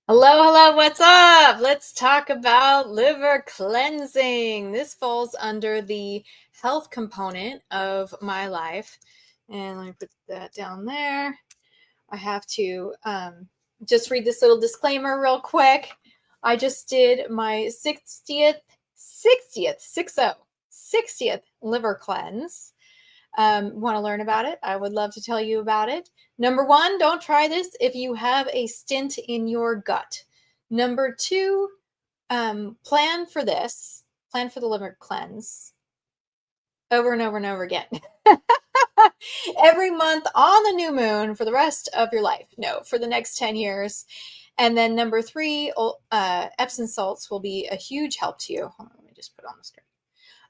Hello, hello, what's up? Let's talk about liver cleansing. This falls under the health component of my life. And let me put that down there. I have to just read this little disclaimer real quick. I just did my 60th liver cleanse. Want to learn about it? I would love to tell you about it. Number one, don't try this if you have a stint in your gut. Number two, plan for this. Plan for the liver cleanse over and over and over again. Every month on the new moon for the rest of your life. No, for the next 10 years. And then number three, Epsom salts will be a huge help to you. Hold on, let me just put it on the screen.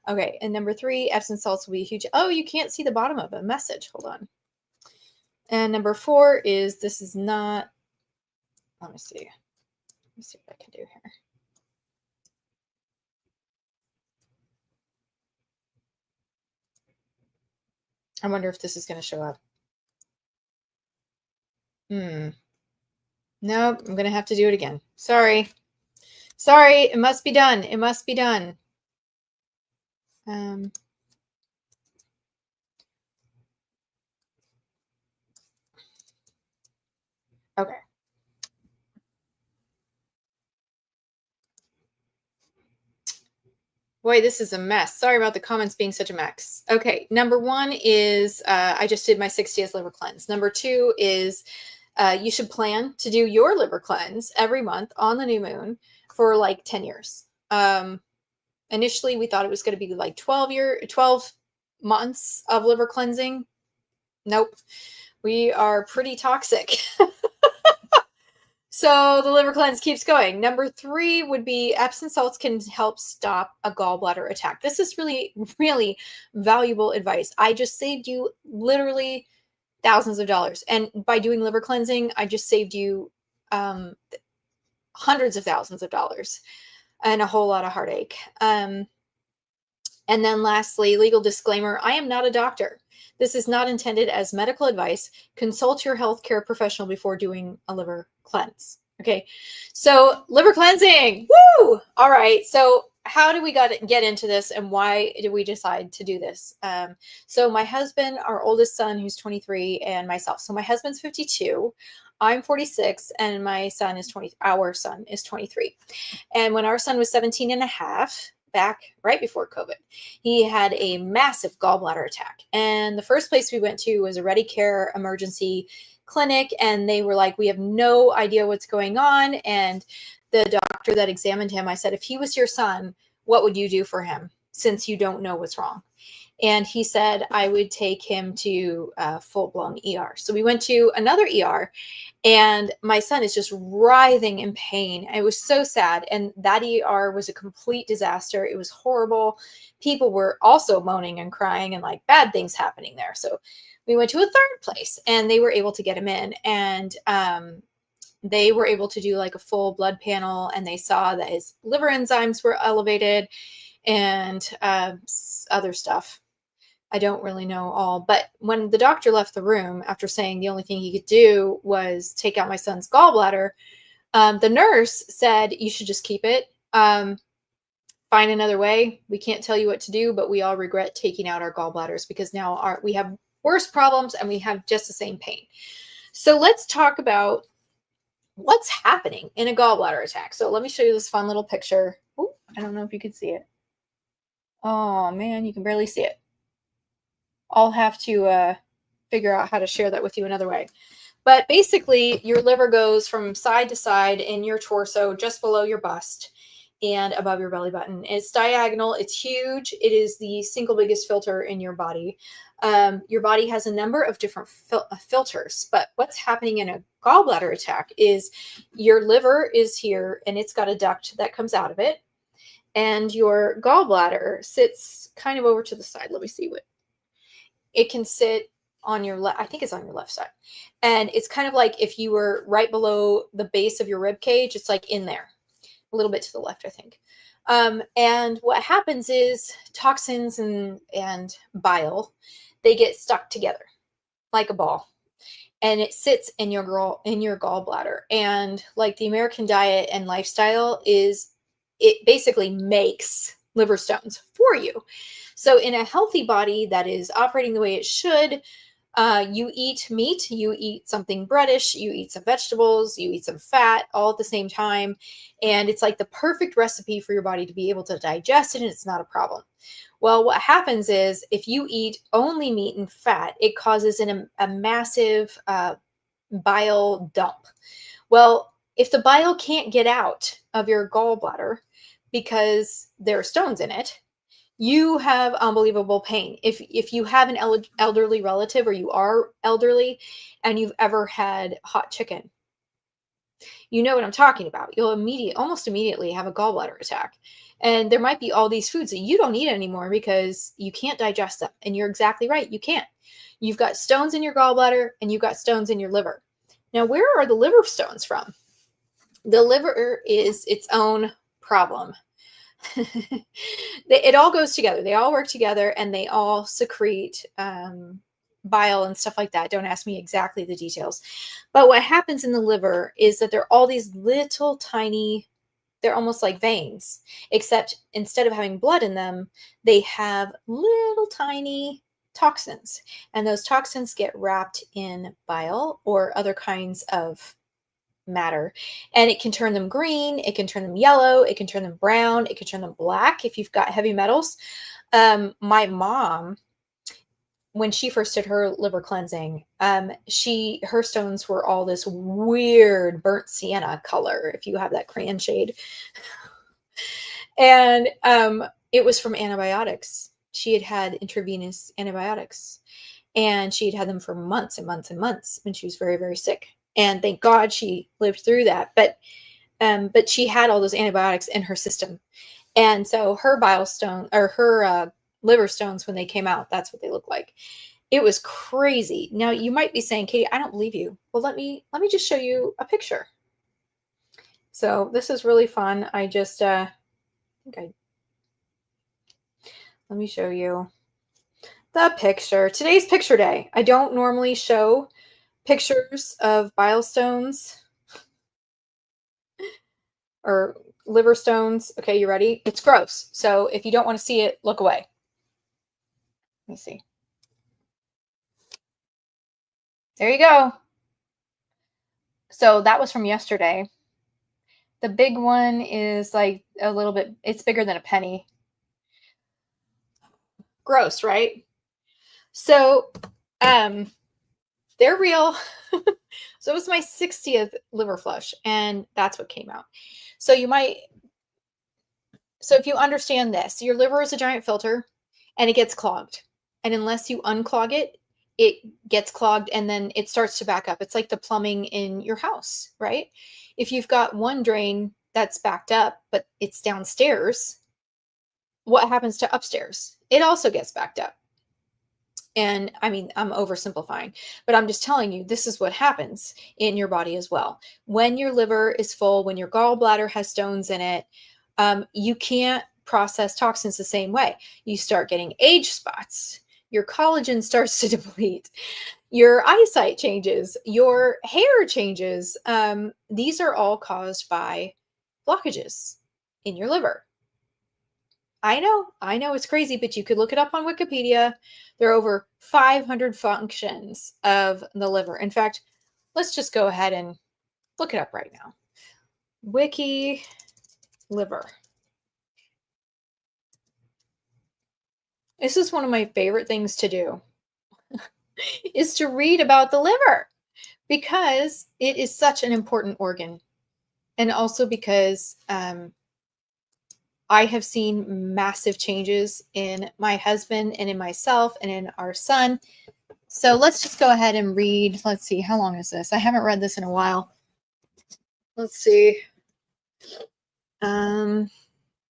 Okay, and number three, Epsom salts will be huge. Oh, you can't see the bottom of a message. Hold on. And number four is this is not. Let me see. Let me see what I can do here. I wonder if this is going to show up. Nope, I'm going to have to do it again. Sorry. Sorry, it must be done. It must be done. Okay. Boy, this is a mess. Sorry about the comments being such a mess. Okay, number one is I just did my 60th liver cleanse. Number two is you should plan to do your liver cleanse every month on the new moon for like 10 years. Initially, we thought it was going to be like 12 months of liver cleansing. Nope. We are pretty toxic. So the liver cleanse keeps going. Number three would be Epsom salts can help stop a gallbladder attack. This is really, really valuable advice. I just saved you literally thousands of dollars. And by doing liver cleansing, I just saved you hundreds of thousands of dollars and a whole lot of heartache. And then lastly, legal disclaimer, I am not a doctor. This is not intended as medical advice. Consult your healthcare professional before doing a liver cleanse. Okay, so liver cleansing. Woo! All right, so how do we get into this and why did we decide to do this? So my husband, our oldest son, who's 23, and myself. So my husband's 52. I'm 46 and my son is 20. Our son is 23. And when our son was 17 and a half, back right before COVID, he had a massive gallbladder attack. And the first place we went to was a Ready Care emergency clinic. And they were like, we have no idea what's going on. And the doctor that examined him, I said, if he was your son, what would you do for him since you don't know what's wrong? And he said, I would take him to full-blown ER. So we went to another ER, and my son is just writhing in pain. It was so sad. And that ER was a complete disaster. It was horrible. People were also moaning and crying and like bad things happening there. So we went to a third place, and they were able to get him in. And they were able to do like a full blood panel, and they saw that his liver enzymes were elevated and other stuff. I don't really know all, but when the doctor left the room after saying the only thing he could do was take out my son's gallbladder, the nurse said, you should just keep it. Find another way. We can't tell you what to do, but we all regret taking out our gallbladders because now we have worse problems and we have just the same pain. So let's talk about what's happening in a gallbladder attack. So let me show you this fun little picture. Ooh, I don't know if you can see it. Oh man, you can barely see it. I'll have to figure out how to share that with you another way. But basically, your liver goes from side to side in your torso, just below your bust and above your belly button. It's diagonal. It's huge. It is the single biggest filter in your body. Your body has a number of different filters, but what's happening in a gallbladder attack is your liver is here and it's got a duct that comes out of it. And your gallbladder sits kind of over to the side. Let me see what. It can sit on your left, I think it's on your left side. And it's kind of like if you were right below the base of your rib cage, it's like in there, a little bit to the left, I think. And what happens is toxins and bile, they get stuck together like a ball. and it sits in your gallbladder. And like the American diet and lifestyle is, it basically makes liver stones for you. So in a healthy body that is operating the way it should, you eat meat, you eat something breadish, you eat some vegetables, you eat some fat all at the same time. And it's like the perfect recipe for your body to be able to digest it, and it's not a problem. Well, what happens is if you eat only meat and fat, it causes a massive bile dump. Well, if the bile can't get out of your gallbladder because there are stones in it, you have unbelievable pain. If you have an elderly relative, or you are elderly and you've ever had hot chicken, you know what I'm talking about. You'll almost immediately have a gallbladder attack. And there might be all these foods that you don't eat anymore because you can't digest them. And you're exactly right, you can't. You've got stones in your gallbladder and you've got stones in your liver. Now, where are the liver stones from? The liver is its own problem. It all goes together. They all work together, and they all secrete bile and stuff like that. Don't ask me exactly the details. But what happens in the liver is that there are all these little tiny, they're almost like veins, except instead of having blood in them, they have little tiny toxins. And those toxins get wrapped in bile or other kinds of matter, and it can turn them green, it can turn them yellow, it can turn them brown, it can turn them black if you've got heavy metals. My mom, when she first did her liver cleansing, her stones were all this weird burnt sienna color, if you have that crayon shade. And it was from antibiotics. She had had intravenous antibiotics, and she had had them for months and months and months when she was very, very sick. And thank God she lived through that. But she had all those antibiotics in her system. And so her bile stone, or her liver stones, when they came out, that's what they look like. It was crazy. Now you might be saying, Katie, I don't believe you. Well, let me just show you a picture. So this is really fun. I just let me show you the picture. Today's picture day. I don't normally show pictures of bile stones or liver stones. Okay, you ready? It's gross. So if you don't want to see it, look away. Let me see. There you go. So that was from yesterday. The big one is like a little bit, it's bigger than a penny. Gross, right? So they're real. So it was my 60th liver flush, and that's what came out. So if you understand this, your liver is a giant filter, and it gets clogged. And unless you unclog it, it gets clogged, and then it starts to back up. It's like the plumbing in your house, right? If you've got one drain that's backed up, but it's downstairs, what happens to upstairs? It also gets backed up. And I mean, I'm oversimplifying, but I'm just telling you, this is what happens in your body as well. When your liver is full, when your gallbladder has stones in it, you can't process toxins the same way. You start getting age spots. Your collagen starts to deplete. Your eyesight changes. Your hair changes. These are all caused by blockages in your liver. I know it's crazy, but you could look it up on Wikipedia. There are over 500 functions of the liver. In fact, let's just go ahead and look it up right now. Wiki liver. This is one of my favorite things to do, is to read about the liver, because it is such an important organ. And also because I have seen massive changes in my husband and in myself and in our son. So let's just go ahead and read. Let's see, how long is this? I haven't read this in a while. Let's see. Ew.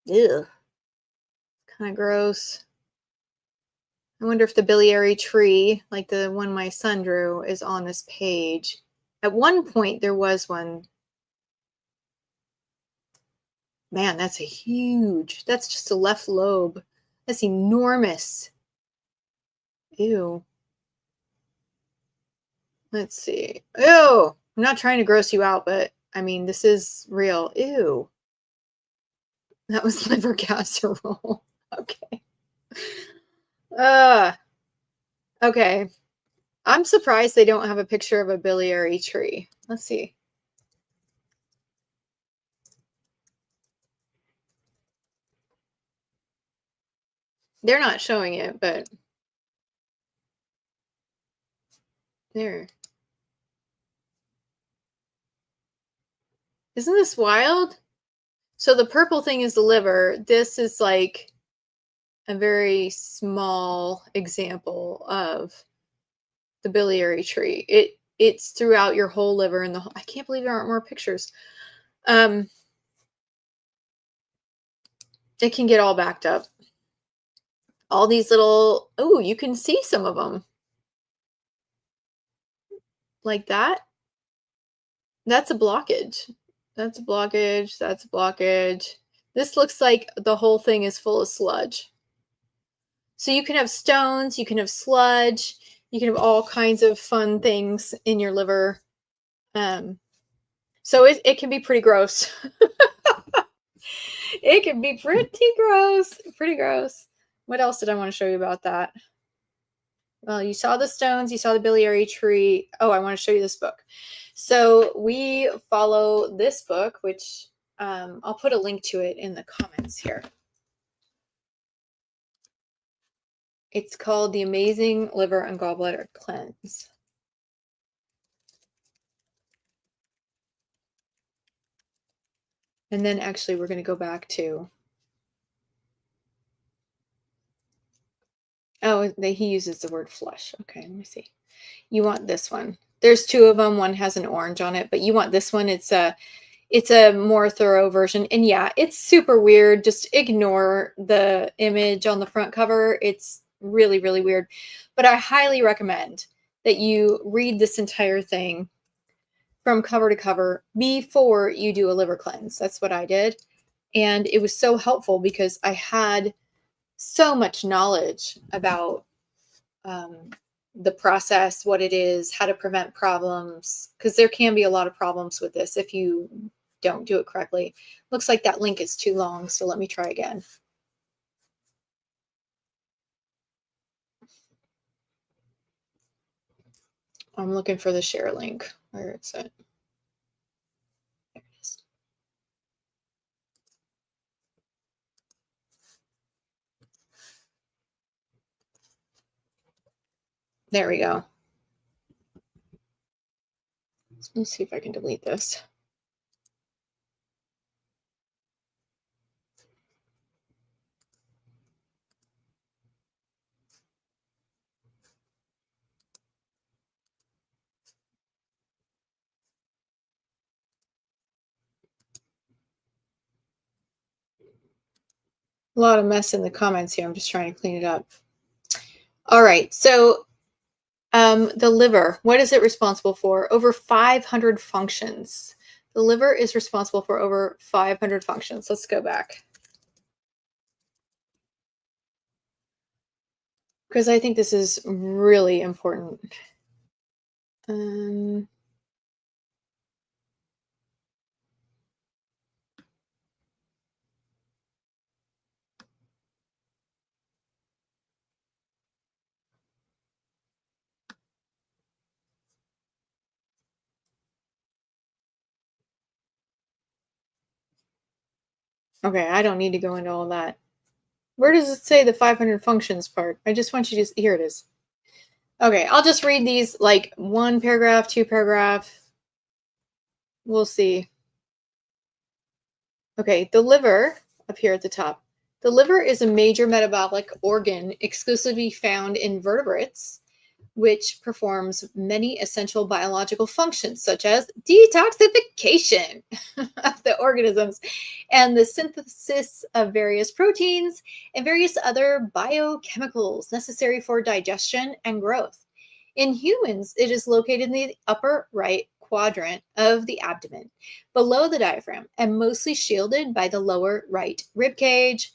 Kind of gross. I wonder if the biliary tree, like the one my son drew, is on this page. At one point, there was one. Man, that's that's just a left lobe. That's enormous. Ew. Let's see. Ew. I'm not trying to gross you out, but I mean, this is real. Ew. That was liver casserole. Okay. Uh, okay. I'm surprised they don't have a picture of a biliary tree. Let's see. They're not showing it, but there. Isn't this wild? So the purple thing is the liver. This is like a very small example of the biliary tree. It's throughout your whole liver and the whole, I can't believe there aren't more pictures. Um it can get all backed up. All these little, oh, you can see some of them like that. That's a blockage. That's a blockage. That's a blockage. This looks like the whole thing is full of sludge. So you can have stones, you can have sludge, you can have all kinds of fun things in your liver. So it can be pretty gross. It can be pretty gross. Pretty gross. What else did I want to show you about that? Well, you saw the stones, you saw the biliary tree. Oh, I want to show you this book. So we follow this book, which I'll put a link to it in the comments here. It's called The Amazing Liver and Gallbladder Cleanse. And then actually we're going to go back to, oh, he uses the word flush. Okay, let me see. You want this one. There's two of them. One has an orange on it, but you want this one. It's a more thorough version. And yeah, it's super weird. Just ignore the image on the front cover. It's really, really weird. But I highly recommend that you read this entire thing from cover to cover before you do a liver cleanse. That's what I did. And it was so helpful because I had so much knowledge about the process, what it is, how to prevent problems, because there can be a lot of problems with this if you don't do it correctly. Looks like that link is too long, so let me try again. I'm looking for the share link. Where is it? There it is. There we go. Let's see if I can delete this. A lot of mess in the comments here. I'm just trying to clean it up. All right. So the liver, what is it responsible for? Over 500 functions. The liver is responsible for over 500 functions. Let's go back. Because I think this is really important. Okay, I don't need to go into all that. Where does it say the 500 functions part? I just want you to, here it is. Okay, I'll just read these like one paragraph, two paragraph. We'll see. Okay, the liver, up here at the top. The liver is a major metabolic organ exclusively found in vertebrates, which performs many essential biological functions, such as detoxification of the organisms and the synthesis of various proteins and various other biochemicals necessary for digestion and growth. In humans, it is located in the upper right quadrant of the abdomen, below the diaphragm, and mostly shielded by the lower right rib cage.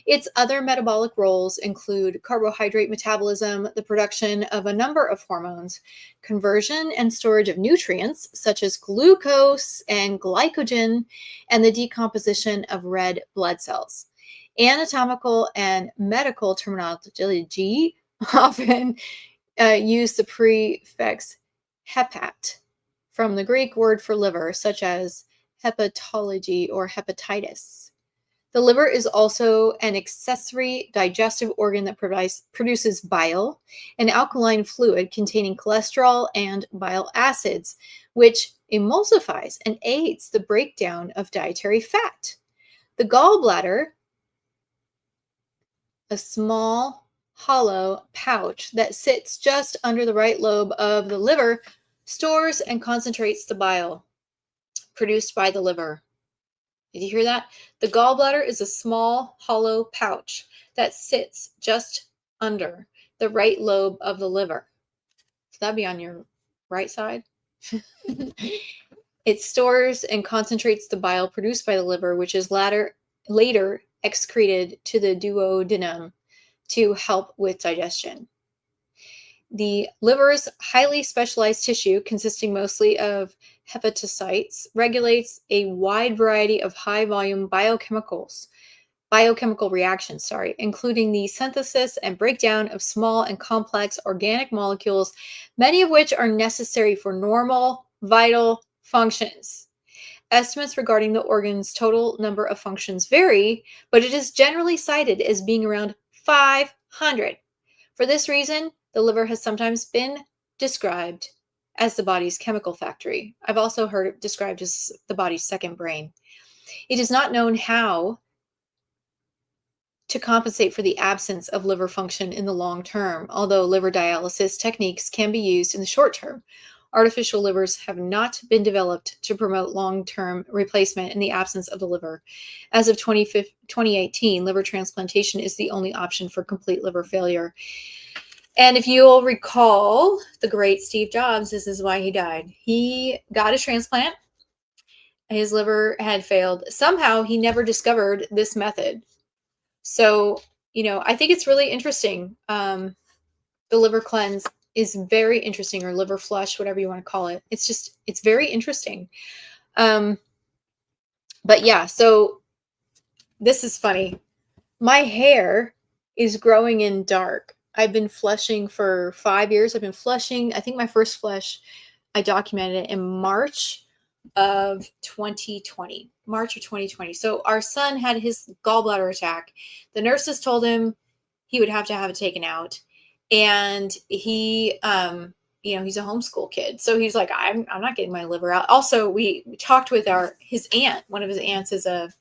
Its other metabolic roles include carbohydrate metabolism, the production of a number of hormones, conversion and storage of nutrients such as glucose and glycogen, and the decomposition of red blood cells. Anatomical and medical terminology often use the prefix hepat from the Greek word for liver, such as hepatology or hepatitis. The liver is also an accessory digestive organ that produces bile, an alkaline fluid containing cholesterol and bile acids, which emulsifies and aids the breakdown of dietary fat. The gallbladder, a small hollow pouch that sits just under the right lobe of the liver, stores and concentrates the bile produced by the liver. Did you hear that? The gallbladder is a small hollow pouch that sits just under the right lobe of the liver. So that'd be on your right side. It stores and concentrates the bile produced by the liver, which is later excreted to the duodenum to help with digestion. The liver's highly specialized tissue, consisting mostly of hepatocytes, regulates a wide variety of high-volume biochemical reactions, including the synthesis and breakdown of small and complex organic molecules, many of which are necessary for normal, vital functions. Estimates regarding the organ's total number of functions vary, but it is generally cited as being around 500. For this reason, the liver has sometimes been described as the body's chemical factory. I've also heard it described as the body's second brain. It is not known how to compensate for the absence of liver function in the long term, although liver dialysis techniques can be used in the short term. Artificial livers have not been developed to promote long-term replacement in the absence of the liver. As of 2018, liver transplantation is the only option for complete liver failure. And if you'll recall, the great Steve Jobs, this is why he died. He got a transplant. His liver had failed. Somehow he never discovered this method. So, I think it's really interesting. The liver cleanse is very interesting, or liver flush, whatever you want to call it. It's very interesting. But yeah, so this is funny. My hair is growing in dark. I've been flushing for 5 years. I've been flushing. I think my first flush, I documented it in March of 2020. March of 2020. So our son had his gallbladder attack. The nurses told him he would have to have it taken out. And he, he's a homeschool kid. So he's like, I'm not getting my liver out. Also, we talked with his aunt. One of his aunts is a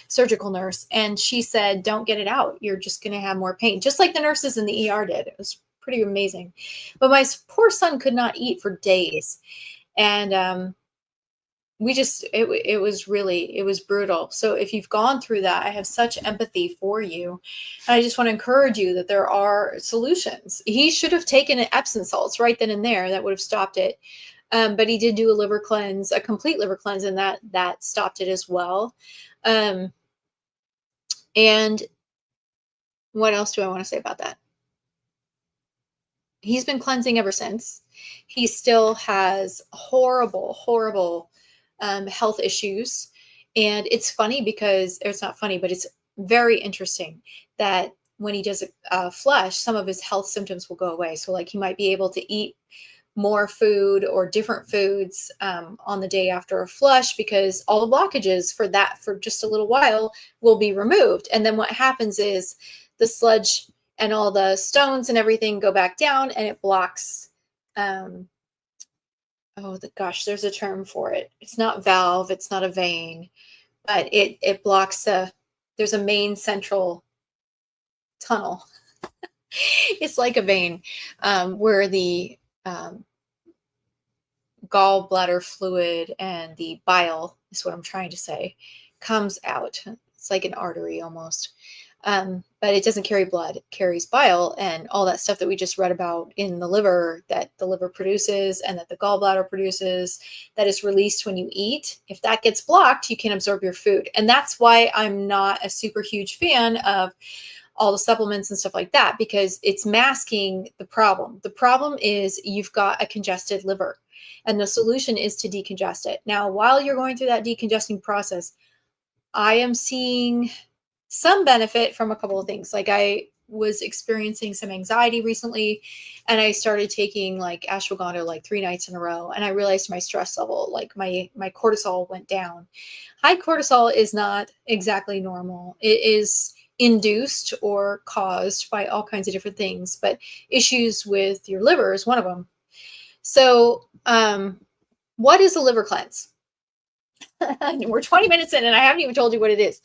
surgical nurse, and she said, don't get it out. You're just going to have more pain, just like the nurses in the ER did. It was pretty amazing. But my poor son could not eat for days. And it was brutal. So if you've gone through that, I have such empathy for you. And I just want to encourage you that there are solutions. He should have taken an Epsom salts right then and there. That would have stopped it. But he did do a liver cleanse, a complete liver cleanse, and that stopped it as well. And what else do I want to say about that? He's been cleansing ever since. He still has horrible health issues. And it's funny because, or it's not funny, but it's very interesting that when he does a flush, some of his health symptoms will go away. So like he might be able to eat more food or different foods on the day after a flush, because all the blockages for just a little while will be removed. And then what happens is the sludge and all the stones and everything go back down, and it blocks, there's a term for it. It's not valve, it's not a vein, but it blocks there's a main central tunnel. It's like a vein where the gallbladder fluid and the bile, is what I'm trying to say, comes out. It's like an artery almost. but it doesn't carry blood. It carries bile and all that stuff that we just read about in the liver, that the liver produces and that the gallbladder produces, that is released when you eat. If that gets blocked, you can't absorb your food. And that's why I'm not a super huge fan of all the supplements and stuff like that, because it's masking the problem. The problem is you've got a congested liver, and the solution is to decongest it. Now, while you're going through that decongesting process, I am seeing some benefit from a couple of things. Like, I was experiencing some anxiety recently, and I started taking like ashwagandha like 3 nights in a row, and I realized my stress level, like my cortisol went down. High cortisol is not exactly normal. It is induced or caused by all kinds of different things, but issues with your liver is one of them. So, what is a liver cleanse? We're 20 minutes in and I haven't even told you what it is.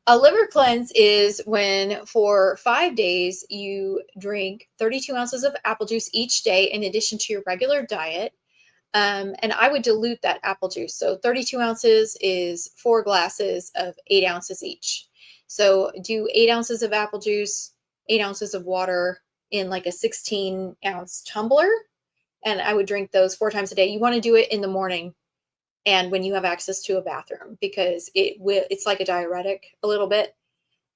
A liver cleanse is when for 5 days you drink 32 ounces of apple juice each day in addition to your regular diet. And I would dilute that apple juice. So 32 ounces is 4 glasses of 8 ounces each. So do 8 ounces of apple juice, 8 ounces of water in like a 16-ounce tumbler. And I would drink those 4 times a day. You want to do it in the morning and when you have access to a bathroom, because it's like a diuretic a little bit.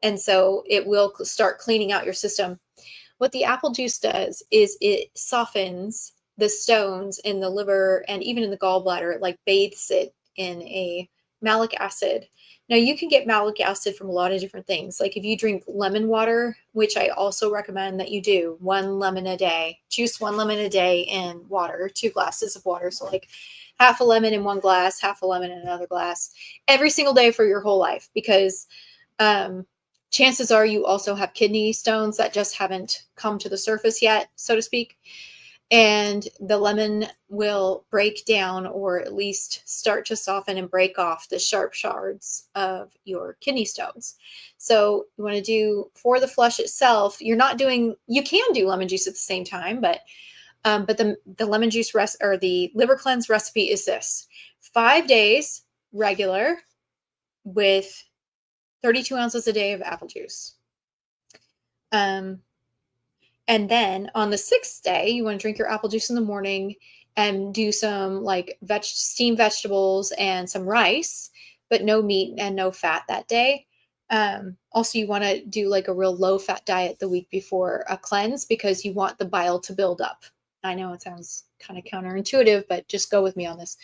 And so it will start cleaning out your system. What the apple juice does is it softens the stones in the liver and even in the gallbladder. It like bathes it in a malic acid. Now, you can get malic acid from a lot of different things. Like if you drink lemon water, which I also recommend that you do, 1 lemon a day, juice 1 lemon a day in water, 2 glasses of water. So like half a lemon in 1 glass, half a lemon in another glass, every single day for your whole life, because chances are you also have kidney stones that just haven't come to the surface yet, so to speak. And the lemon will break down, or at least start to soften and break off the sharp shards of your kidney stones. So you want to do for the flush itself. You can do lemon juice at the same time, but the lemon juice or the liver cleanse recipe is this: 5 days regular with 32 ounces a day of apple juice. And then on the 6th day, you want to drink your apple juice in the morning and do some like steamed vegetables and some rice, but no meat and no fat that day. Also, you want to do like a real low fat diet the week before a cleanse, because you want the bile to build up. I know it sounds kind of counterintuitive, but just go with me on this.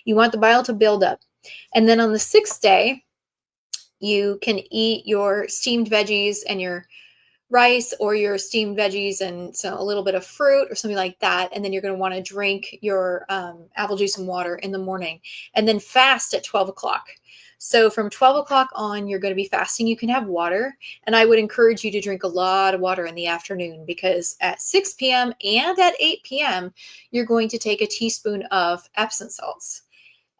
You want the bile to build up. And then on the 6th day, you can eat your steamed veggies and your rice, or your steamed veggies and a little bit of fruit or something like that. And then you're going to want to drink your apple juice and water in the morning, and then fast at 12 o'clock. So from 12 o'clock on, you're going to be fasting. You can have water, and I would encourage you to drink a lot of water in the afternoon, because at 6 p.m. and at 8 p.m., you're going to take a teaspoon of Epsom salts.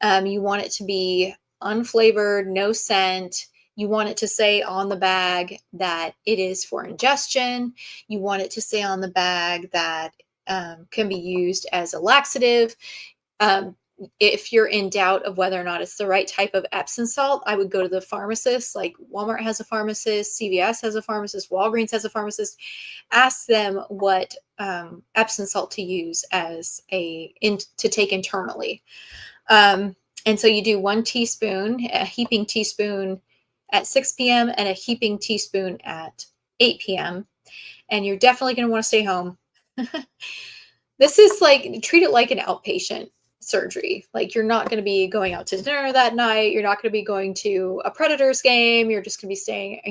You want it to be unflavored, no scent. You want it to say on the bag that it is for ingestion. You want it to say on the bag that can be used as a laxative. If you're in doubt of whether or not it's the right type of Epsom salt, I would go to the pharmacist. Like Walmart has a pharmacist, CVS has a pharmacist, Walgreens has a pharmacist. Ask them what Epsom salt to use to take internally. And so you do 1 teaspoon, a heaping teaspoon at 6 p.m. and a heaping teaspoon at 8 p.m. And you're definitely going to want to stay home. This is like, treat it like an outpatient surgery. Like, you're not going to be going out to dinner that night. You're not going to be going to a Predators game. You're just going to be staying,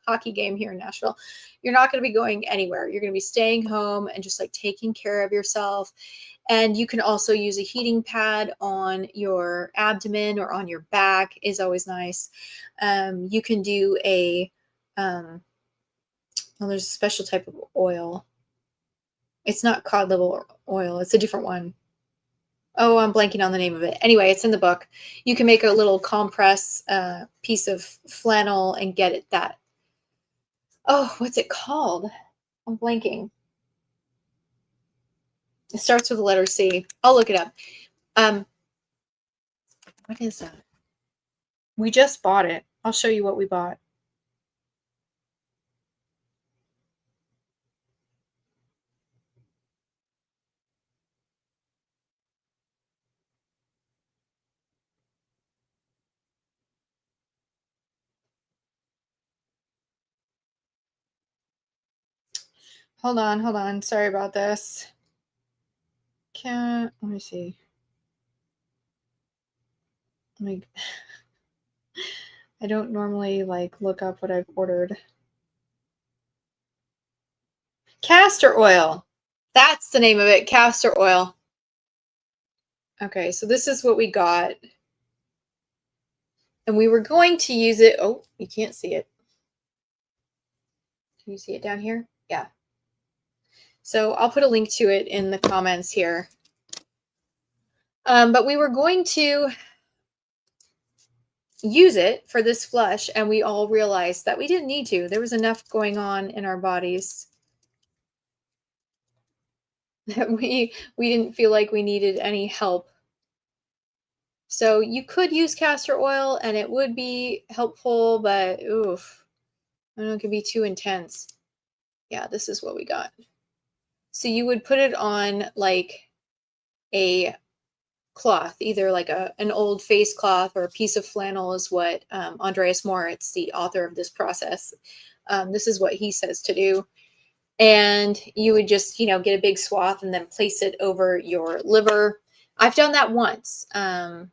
hockey game here in Nashville. You're not going to be going anywhere. You're going to be staying home and just like taking care of yourself. And you can also use a heating pad on your abdomen or on your back, is always nice. You can do there's a special type of oil. It's not cod liver oil. It's a different one. Oh, I'm blanking on the name of it. Anyway, it's in the book. You can make a little compress piece of flannel and get it that. Oh, what's it called? I'm blanking. It starts with the letter C. I'll look it up. What is that? We just bought it. I'll show you what we bought. Hold on, hold on. Sorry about this. Let me see. Like, I don't normally like look up what I've ordered. Castor oil. That's the name of it, castor oil. Okay, so this is what we got. And we were going to use it. Oh, you can't see it. Can you see it down here? Yeah. So I'll put a link to it in the comments here. But we were going to use it for this flush, and we all realized that we didn't need to. There was enough going on in our bodies that we didn't feel like we needed any help. So you could use castor oil and it would be helpful, but oof, I don't know, it could be too intense. Yeah, this is what we got. So you would put it on like a cloth, either like an old face cloth or a piece of flannel is what Andreas Moritz, the author of this process, this is what he says to do. And you would just, get a big swath and then place it over your liver. I've done that once. And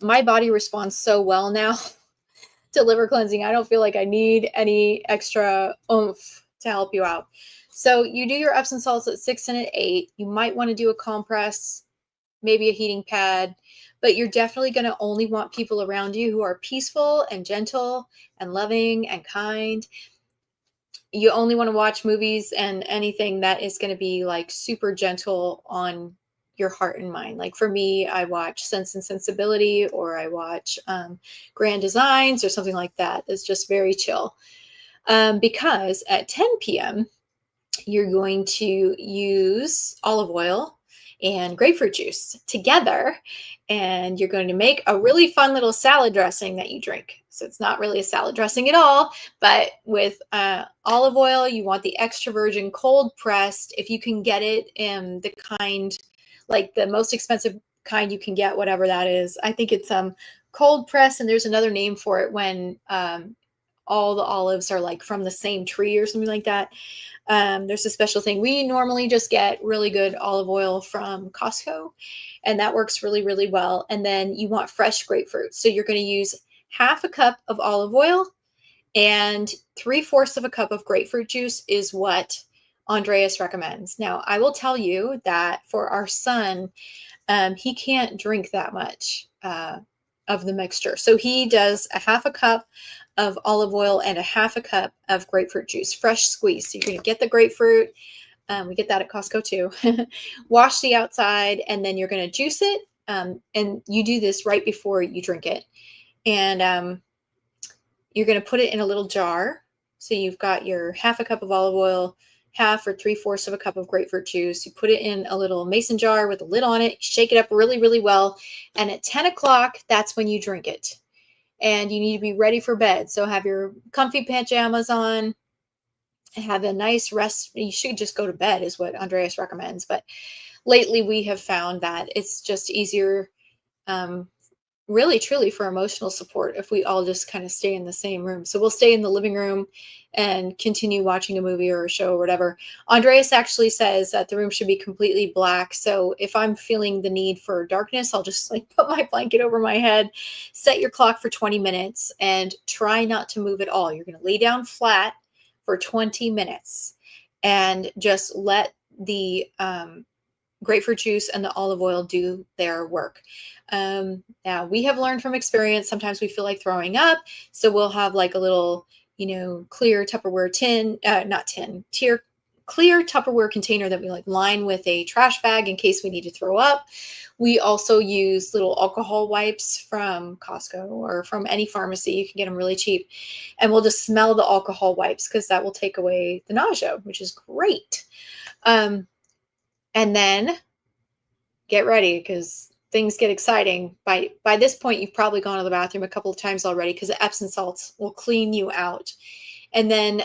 my body responds so well now to liver cleansing. I don't feel like I need any extra oomph to help you out. So you do your Epsom salts at 6 and at 8. You might want to do a compress, maybe a heating pad, but you're definitely going to only want people around you who are peaceful and gentle and loving and kind. You only want to watch movies and anything that is going to be like super gentle on your heart and mind. Like for me, I watch Sense and Sensibility, or I watch Grand Designs or something like that. It's just very chill. Because at 10 p.m., you're going to use olive oil and grapefruit juice together, and you're going to make a really fun little salad dressing that you drink. So it's not really a salad dressing at all, but with olive oil, you want the extra virgin cold pressed. If you can get it in the kind, like the most expensive kind you can get, whatever that is. I think it's cold press, and there's another name for it when all the olives are like from the same tree or something like that. There's a special thing. We normally just get really good olive oil from Costco, and that works really, really well. And then you want fresh grapefruit. So you're going to use half a cup of olive oil and 3/4 of a cup of grapefruit juice is what Andreas recommends. Now, I will tell you that for our son, he can't drink that much of the mixture. So he does a half a cup of olive oil and a half a cup of grapefruit juice, fresh squeeze. So you're going to get the grapefruit. We get that at Costco too. Wash the outside, and then you're going to juice it. And you do this right before you drink it. And you're going to put it in a little jar. So you've got your half a cup of olive oil, half or 3/4 of a cup of grapefruit juice. You put it in a little mason jar with a lid on it, shake it up really, really well. And at 10 o'clock, that's when you drink it. And you need to be ready for bed. So have your comfy pajamas on, have a nice rest. You should just go to bed is what Andreas recommends. But lately we have found that it's just easier, really truly for emotional support if we all just kind of stay in the same room. So we'll stay in the living room and continue watching a movie or a show or whatever. Andreas actually says that the room should be completely black. So if I'm feeling the need for darkness, I'll just like put my blanket over my head, set your clock for 20 minutes, and try not to move at all. You're going to lay down flat for 20 minutes and just let the grapefruit juice and the olive oil do their work. Now we have learned from experience, sometimes we feel like throwing up. So we'll have like a little, clear Tupperware clear Tupperware container that we like line with a trash bag in case we need to throw up. We also use little alcohol wipes from Costco or from any pharmacy. You can get them really cheap. And we'll just smell the alcohol wipes because that will take away the nausea, which is great. And then get ready because things get exciting. By this point, you've probably gone to the bathroom a couple of times already because the Epsom salts will clean you out. And then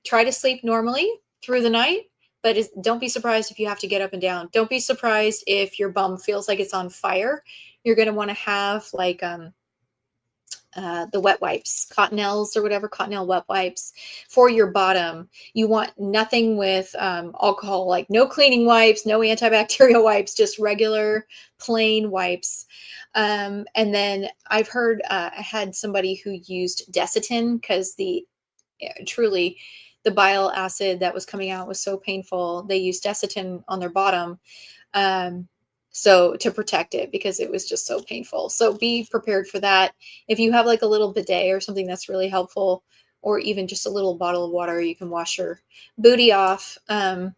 try to sleep normally through the night, but don't be surprised if you have to get up and down. Don't be surprised if your bum feels like it's on fire. You're going to want to have like the wet wipes, Cottonelles or whatever, Cottonelle wet wipes for your bottom. You want nothing with alcohol, like no cleaning wipes, no antibacterial wipes, just regular plain wipes. And then I've heard, I had somebody who used Desitin because truly the bile acid that was coming out was so painful. They used Desitin on their bottom. Um, so to protect it because it was just so painful. So be prepared for that. If you have like a little bidet or something, that's really helpful, or even just a little bottle of water, you can wash your booty off. And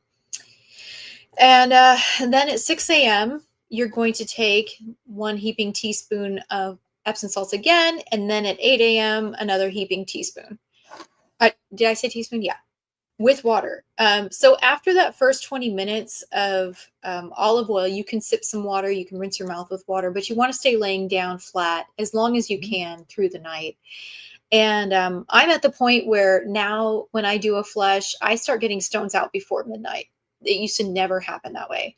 then at 6 a.m., you're going to take 1 heaping teaspoon of Epsom salts again. And then at 8 a.m., another heaping teaspoon. Did I say teaspoon? Yeah, with water. So after that first 20 minutes of olive oil, you can sip some water, you can rinse your mouth with water, but you want to stay laying down flat as long as you can through the night. And I'm at the point where now when I do a flush, I start getting stones out before midnight. It used to never happen that way.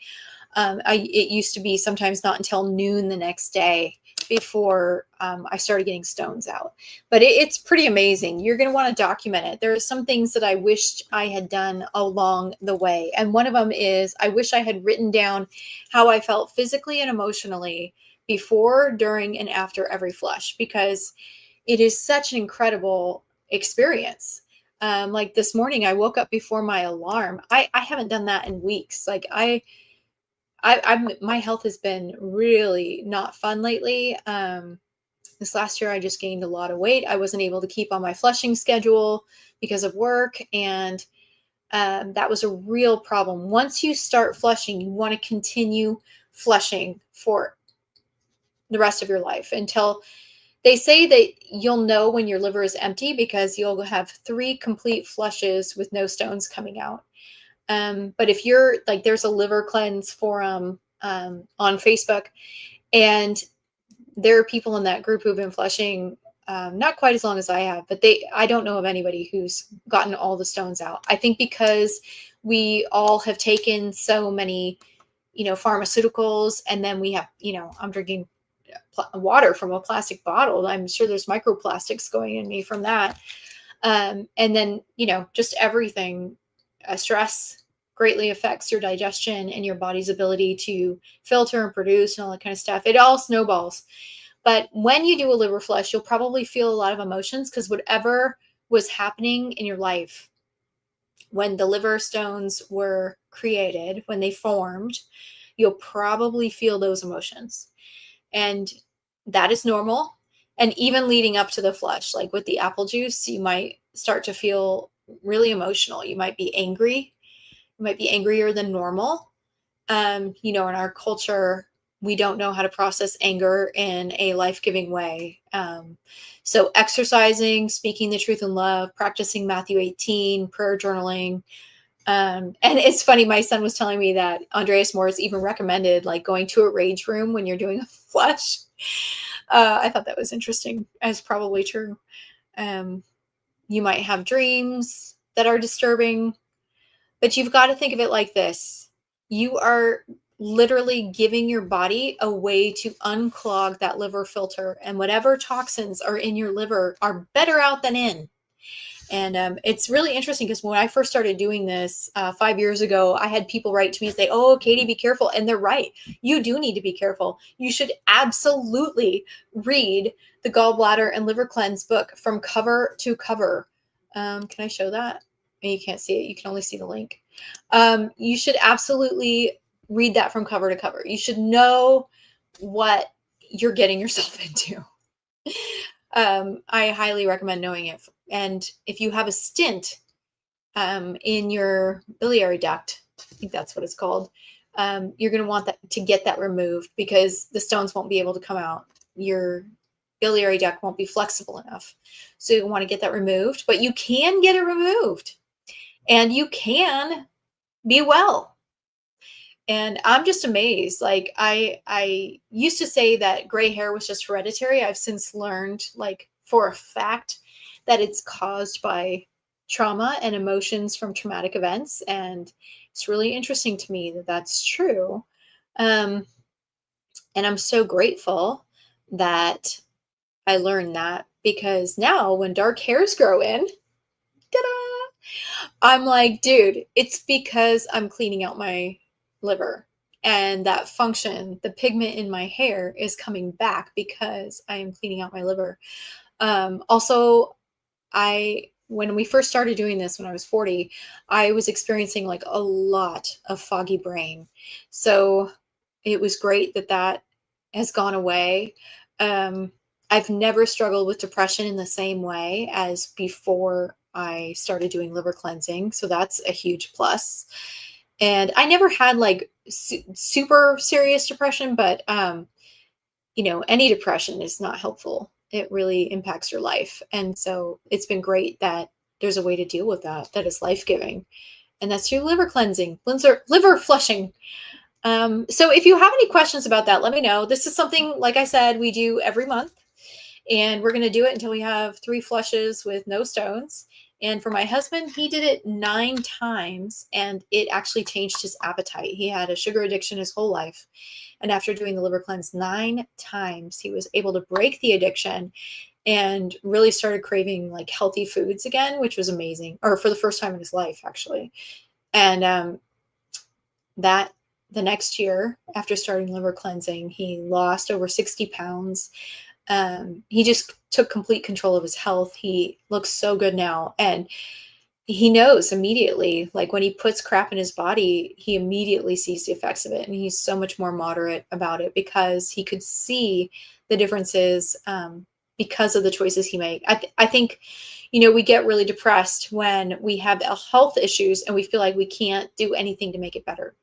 It used to be sometimes not until noon the next day before I started getting stones out. But it's pretty amazing. You're going to want to document it. There are some things that I wished I had done along the way. And one of them is I wish I had written down how I felt physically and emotionally before, during, and after every flush, because it is such an incredible experience. Like this morning, I woke up before my alarm. I haven't done that in weeks. Like my health has been really not fun lately. This last year, I just gained a lot of weight. I wasn't able to keep on my flushing schedule because of work, and that was a real problem. Once you start flushing, you want to continue flushing for the rest of your life until they say that you'll know when your liver is empty because you'll have 3 complete flushes with no stones coming out. But if you're like, there's a liver cleanse forum on Facebook, and there are people in that group who've been flushing not quite as long as I have, but I don't know of anybody who's gotten all the stones out. I think because we all have taken so many, pharmaceuticals, and then we have, I'm drinking water from a plastic bottle. I'm sure there's microplastics going in me from that. And then, just everything, stress greatly affects your digestion and your body's ability to filter and produce and all that kind of stuff. It all snowballs. But when you do a liver flush, you'll probably feel a lot of emotions because whatever was happening in your life when the liver stones were created, when they formed, you'll probably feel those emotions. And that is normal. And even leading up to the flush, like with the apple juice, you might start to feel really emotional. You might be angry. You might be angrier than normal. In our culture, we don't know how to process anger in a life-giving way. So exercising, speaking the truth in love, practicing Matthew 18, prayer journaling. And it's funny, my son was telling me that Andreas Morris even recommended like going to a rage room when you're doing a flush. I thought that was interesting, as probably true. You might have dreams that are disturbing, but you've got to think of it like this. You are literally giving your body a way to unclog that liver filter, and whatever toxins are in your liver are better out than in. And it's really interesting because when I first started doing this 5 years ago, I had people write to me and say, "Oh, Katie, be careful." And they're right. You do need to be careful. You should absolutely read the Gallbladder and Liver Cleanse book from cover to cover. Can I show that? You can't see it. You can only see the link. You should absolutely read that from cover to cover. You should know what you're getting yourself into. I highly recommend knowing it. And if you have a stint in your biliary duct, I think that's what it's called, you're going to want that to get that removed because the stones won't be able to come out. Your biliary duct won't be flexible enough. So you want to get that removed, but you can get it removed and you can be well. And I'm just amazed. Like I used to say that gray hair was just hereditary. I've since learned, like, for a fact that it's caused by trauma and emotions from traumatic events. And it's really interesting to me that that's true. And I'm so grateful that I learned that because now when dark hairs grow in, ta-da, I'm like, dude, it's because I'm cleaning out my liver. And that function, the pigment in my hair is coming back because I am cleaning out my liver. Also, when we first started doing this when I was 40, I was experiencing like a lot of foggy brain. So it was great that that has gone away. Um, I've never struggled with depression in the same way as before I started doing liver cleansing. So that's a huge plus. And I never had like super serious depression, but any depression is not helpful. It really impacts your life. And so it's been great that there's a way to deal with that that is life-giving. And that's through liver cleansing, liver flushing. So if you have any questions about that, let me know. This is something, like I said, we do every month. And we're going to do it until we have 3 flushes with no stones. And for my husband, he did it 9 times, and it actually changed his appetite. He had a sugar addiction his whole life. And after doing the liver cleanse 9 times, he was able to break the addiction and really started craving like healthy foods again, which was amazing, or for the first time in his life, actually. And that the next year after starting liver cleansing, he lost over 60 pounds. He just took complete control of his health. He looks so good now. And he knows immediately, like when he puts crap in his body, he immediately sees the effects of it. And he's so much more moderate about it because he could see the differences because of the choices he made. I think, we get really depressed when we have health issues and we feel like we can't do anything to make it better.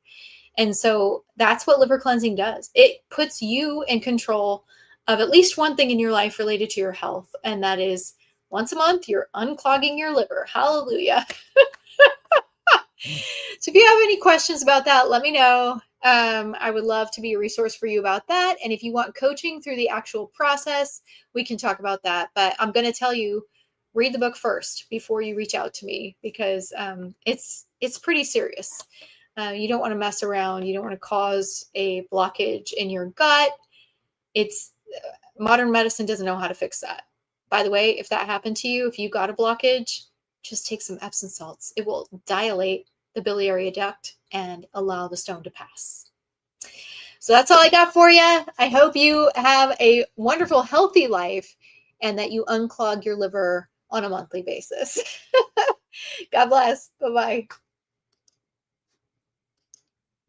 And so that's what liver cleansing does. It puts you in control of at least one thing in your life related to your health. And that is once a month, you're unclogging your liver. Hallelujah. So if you have any questions about that, let me know. I would love to be a resource for you about that. And if you want coaching through the actual process, we can talk about that. But I'm going to tell you, read the book first before you reach out to me, because it's pretty serious. You don't want to mess around. You don't want to cause a blockage in your gut. Modern medicine doesn't know how to fix that. By the way, if that happened to you, if you got a blockage, just take some Epsom salts. It will dilate the biliary duct and allow the stone to pass. So that's all I got for you. I hope you have a wonderful, healthy life and that you unclog your liver on a monthly basis. God bless. Bye-bye.